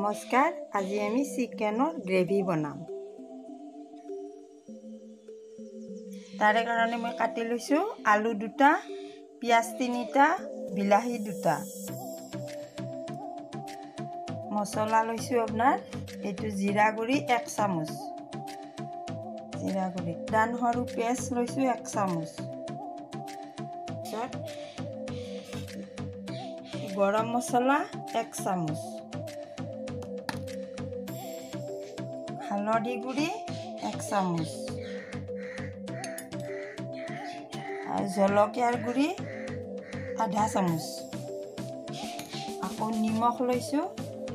নমস্কাৰ, আজি আমি চিকেনৰ গ্ৰেভি বনাম। তাৰে কাৰণে মই কাটি লৈছোঁ আলু 2টা, পিঁয়াজ 3টা, বিলাহী 2টা। মছলা লৈছোঁ আপোনাৰ এইটো জিৰা গুড়ি 1 চামুচ, জিৰা গুড়ি, আদা নহৰু পেষ্ট লৈছোঁ 1 চামুচ, গৰম মছলা 1 চামুচ, হালধি গুড়ি 1 চামুচ আৰু জলকীয়াৰ গুড়ি আধা চামুচ, আকৌ নিমখ লৈছোঁ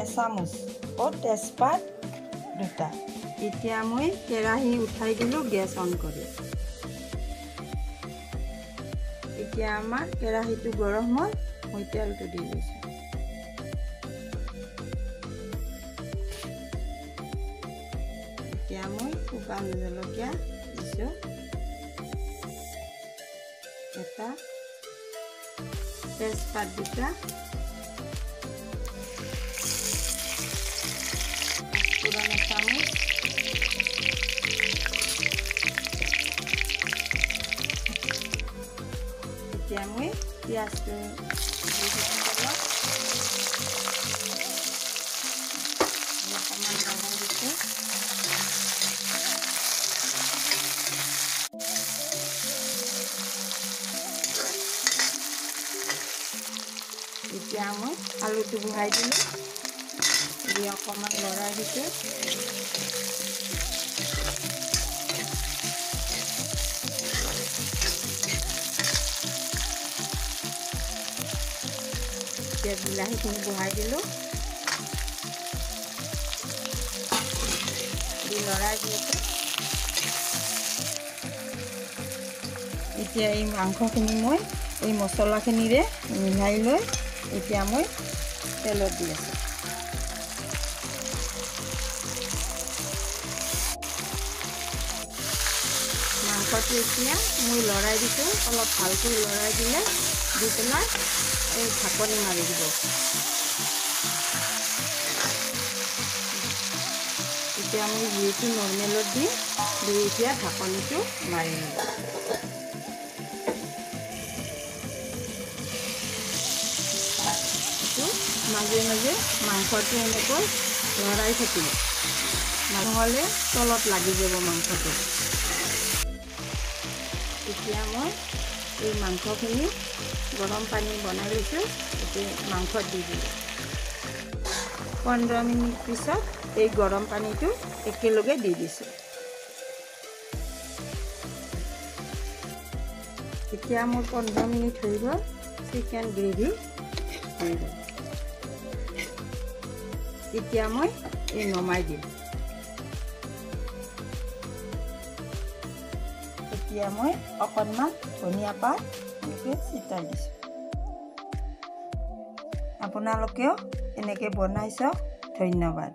এচামুচ আৰু তেজপাত 2টা। এতিয়া মই কেৰাহী উঠাই দিলোঁ গেছ অন কৰি। এতিয়া আমাৰ কেৰাহীটো গৰম হ'ল, মই তেলটো দি লৈছোঁ। এতিয়া মই শুকান জলকীয়া দিছোঁ এটা, তেজপাত 2টা, পাঁচফোৰণ 1 চামুচ, এতিয়া মই পিঁয়াজটো অকণমান লগাই দিছোঁ। এতিয়া মই আলুটো বহাই দিলোঁ, দি অকণমান লৰাই দিছোঁ। এতিয়া বিলাহীখিনি বহাই দিলোঁ, দি লৰাই দিছোঁ। এতিয়া এই মাংসখিনি মই এই মছলাখিনিৰে মিলাই লৈ এতিয়া মই তেলত দি আছোঁ। মাংসটো এতিয়া মই লৰাই দিছোঁ, অলপ ভালকৈ লৰাই দিলে দি পেলাই এই ঢাকনি মাৰি দিব। এতিয়া মই যিহেতু নৰ্মেলত দি এতিয়া ঢাকনিটো মাৰি দিম। মাজে মাজে মাংসটো এনেকৈ লৰাই থাকিব, নহ'লে তলত লাগি যাব মাংসটো। এতিয়া মই এই মাংসখিনি গৰম পানী বনাই লৈছোঁ, এতিয়া মাংসত দি দিলোঁ। 15 মিনিট পিছত এই গৰম পানীটো একেলগে দি দিছোঁ। এতিয়া মোৰ 15 মিনিট হৈ গ'ল, চিকেন গ্ৰেভি হৈ গ'ল। এতিয়া মই এই নমাই দিম। এতিয়া মই অকণমান ধনিয়া পাত এনেকৈ ছিটাই দিছোঁ। আপোনালোকেও এনেকৈ বনাই চাওক। ধন্যবাদ।